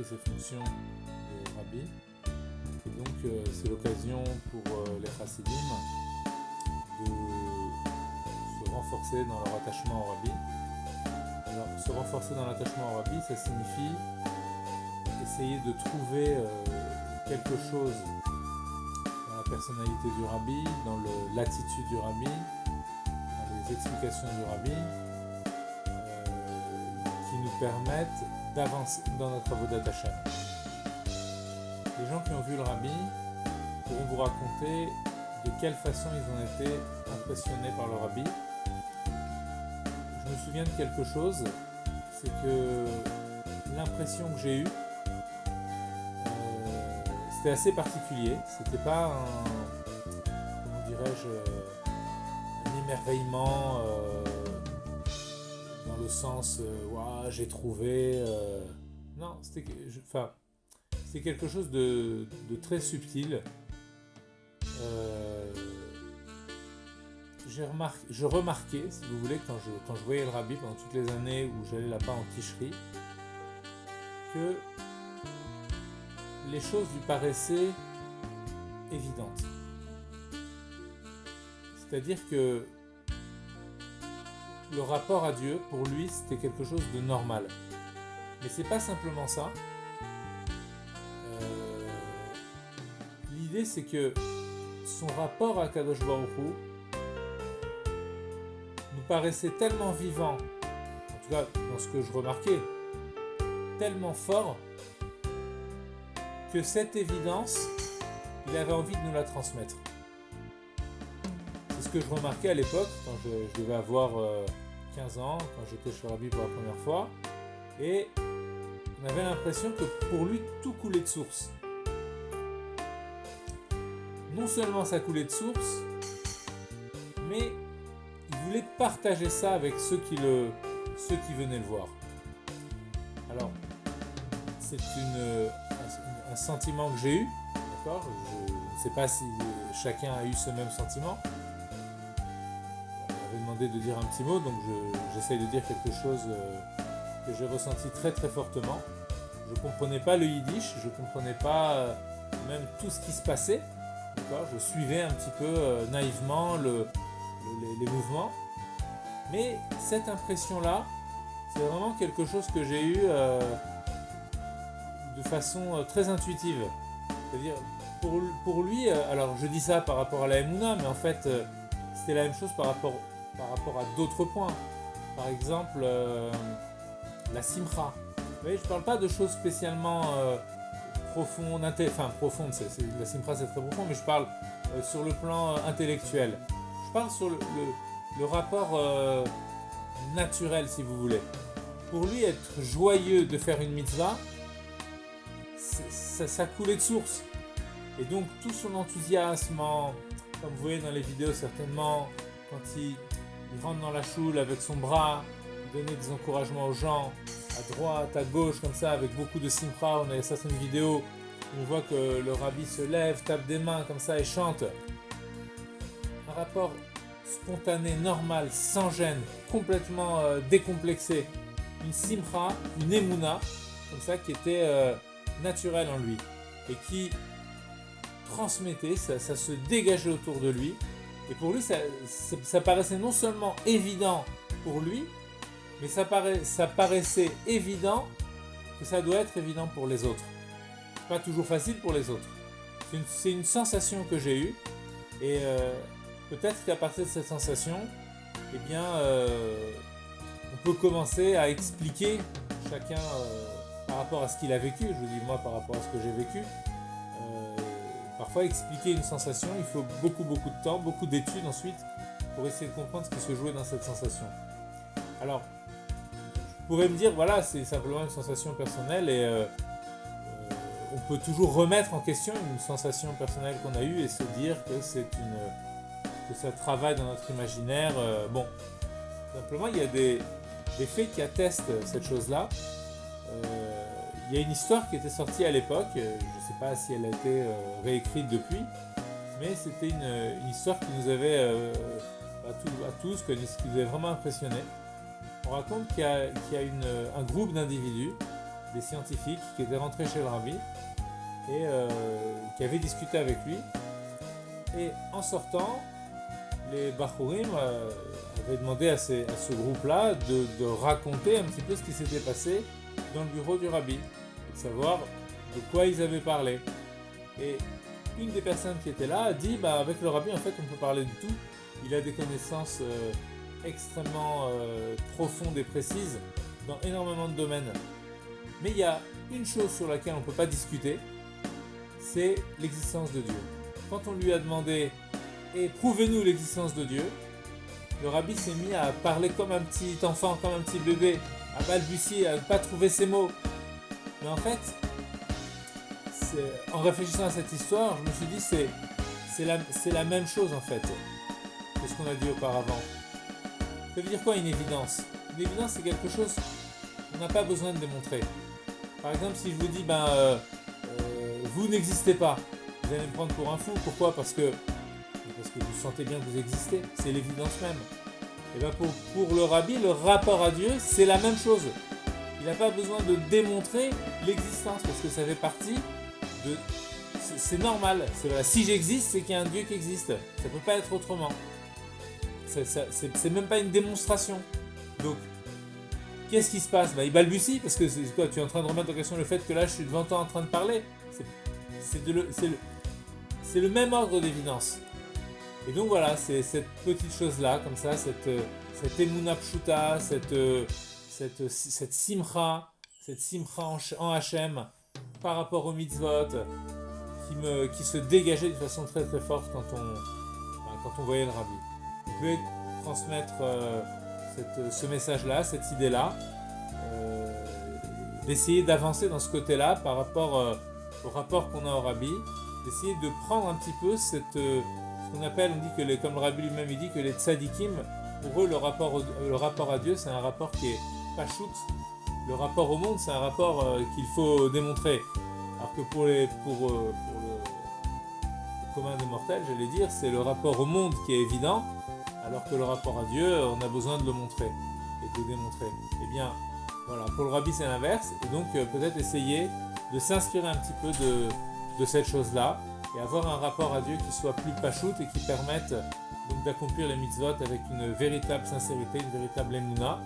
ses fonctions de rabbi. Et donc c'est l'occasion pour les chassidim de se renforcer dans leur attachement au rabbi. Alors, se renforcer dans l'attachement au rabbi, ça signifie essayer de trouver quelque chose dans la personnalité du rabbi, dans l'attitude du rabbi, dans les explications du rabbi, qui nous permettent d'avancer dans notre avodat Hashem. Les gens qui ont vu le rabbi pourront vous raconter de quelle façon ils ont été impressionnés par le rabbi. Je me souviens de quelque chose, c'est que l'impression que j'ai eue, c'était assez particulier. C'était pas un émerveillement dans le sens ouah, j'ai trouvé. Non, c'était quelque chose de très subtil. Je remarquais, si vous voulez, quand je voyais le rabbi pendant toutes les années où j'allais là-bas en Tishri, que les choses lui paraissaient évidentes. C'est-à-dire que le rapport à Dieu, pour lui, c'était quelque chose de normal. Mais c'est pas simplement ça. L'idée, c'est que son rapport à Kadosh Baruch Hu nous paraissait tellement vivant, en tout cas dans ce que je remarquais, tellement fort, que cette évidence, il avait envie de nous la transmettre. C'est ce que je remarquais à l'époque, quand je devais avoir 15 ans, quand j'étais chez Rabbi pour la première fois, et on avait l'impression que pour lui, tout coulait de source. Non seulement ça coulait de source, mais il voulait partager ça avec ceux qui venaient le voir. Alors, c'est un sentiment que j'ai eu, d'accord ? Je ne sais pas si chacun a eu ce même sentiment. On m'avait demandé de dire un petit mot, donc j'essaye de dire quelque chose que j'ai ressenti très très fortement. Je ne comprenais pas le yiddish, je ne comprenais pas même tout ce qui se passait. D'accord ? Je suivais un petit peu naïvement les mouvements. Mais cette impression-là, c'est vraiment quelque chose que j'ai eu de façon très intuitive. C'est-à-dire, pour lui, alors je dis ça par rapport à la Emouna, mais en fait, c'était la même chose par rapport à d'autres points. Par exemple, la Simcha. Vous voyez, je ne parle pas de choses spécialement profondes, profondes, la Simcha c'est très profond, mais je parle sur le plan intellectuel. Je parle sur le rapport naturel, si vous voulez. Pour lui, être joyeux de faire une mitzvah, ça coulait de source. Et donc, tout son enthousiasme, comme vous voyez dans les vidéos certainement, quand il rentre dans la choule avec son bras, il donnait des encouragements aux gens, à droite, à gauche, comme ça, avec beaucoup de simcha. On a certaines vidéos où on voit que le rabbi se lève, tape des mains comme ça et chante. Un rapport spontané, normal, sans gêne, complètement décomplexé. Une simcha, une émouna, comme ça, qui était naturelle en lui et qui transmettait, ça se dégageait autour de lui. Et pour lui, ça paraissait non seulement évident pour lui, mais ça paraissait évident que ça doit être évident pour les autres. C'est pas toujours facile pour les autres. C'est une sensation que j'ai eue et peut-être qu'à partir de cette sensation, eh bien, on peut commencer à expliquer chacun par rapport à ce qu'il a vécu. Je vous dis moi par rapport à ce que j'ai vécu. Parfois, expliquer une sensation, il faut beaucoup de temps, beaucoup d'études ensuite pour essayer de comprendre ce qui se jouait dans cette sensation. Alors, je pourrais me dire, voilà, c'est simplement une sensation personnelle et on peut toujours remettre en question une sensation personnelle qu'on a eue et se dire que ça travaille dans notre imaginaire. Bon, simplement, il y a des faits qui attestent cette chose-là. Il y a une histoire qui était sortie à l'époque, je ne sais pas si elle a été réécrite depuis, mais c'était une histoire qui nous avait, à tous, qui nous avait vraiment impressionné. On raconte qu'il y a un groupe d'individus des scientifiques qui étaient rentrés chez le rabbi et qui avaient discuté avec lui. Et en sortant, les Bachurim avaient demandé à ce groupe-là de raconter un petit peu ce qui s'était passé dans le bureau du rabbi, de savoir de quoi ils avaient parlé. Et une des personnes qui était là a dit avec le rabbi en fait on peut parler de tout, il a des connaissances extrêmement profondes et précises dans énormément de domaines. Mais il y a une chose sur laquelle on ne peut pas discuter, c'est l'existence de Dieu. Quand on lui a demandé et prouvez-nous l'existence de Dieu, le rabbi s'est mis à parler comme un petit enfant, comme un petit bébé, à balbutier, à ne pas trouver ses mots. Mais en fait, en réfléchissant à cette histoire, je me suis dit c'est la même chose en fait que ce qu'on a dit auparavant. Ça veut dire quoi une évidence? Une évidence c'est quelque chose qu'on n'a pas besoin de démontrer. Par exemple, si je vous dis vous n'existez pas, vous allez me prendre pour un fou. Pourquoi? Parce que vous sentez bien que vous existez, c'est l'évidence même. Et pour le rabbi, le rapport à Dieu, c'est la même chose. Il n'a pas besoin de démontrer l'existence parce que ça fait partie de... C'est normal. Si j'existe, c'est qu'il y a un Dieu qui existe. Ça ne peut pas être autrement. C'est même pas une démonstration. Donc, qu'est-ce qui se passe? Il balbutie parce que c'est quoi? Tu es en train de remettre en question le fait que là, je suis devant toi en train de parler. C'est le même ordre d'évidence. Et donc voilà, c'est cette petite chose-là, comme ça, cette Emunah Pshuta, cette simcha en Hachem par rapport aux mitzvot qui se dégageait de façon très très forte quand on voyait le rabbi. Je vais transmettre ce message-là, cette idée-là, d'essayer d'avancer dans ce côté-là par rapport au rapport qu'on a au rabbi, d'essayer de prendre un petit peu ce qu'on appelle, on dit que comme le rabbi lui-même il dit que les tzadikim, pour eux le rapport à Dieu c'est un rapport qui est pachout, le rapport au monde c'est un rapport qu'il faut démontrer, alors que pour le commun des mortels, j'allais dire, c'est le rapport au monde qui est évident, alors que le rapport à Dieu, on a besoin de le montrer et de le démontrer. Eh bien, voilà, pour le rabbi c'est l'inverse, et donc peut-être essayer de s'inspirer un petit peu de cette chose-là, et avoir un rapport à Dieu qui soit plus pachout et qui permette donc d'accomplir les mitzvot avec une véritable sincérité, une véritable émouna.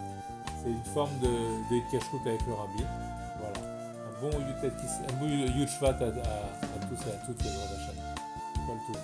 C'est une forme de kashrut avec le rabbi. Voilà. Un bon Yud Shvat à tous et à toutes les droits d'achat. Pas le tout.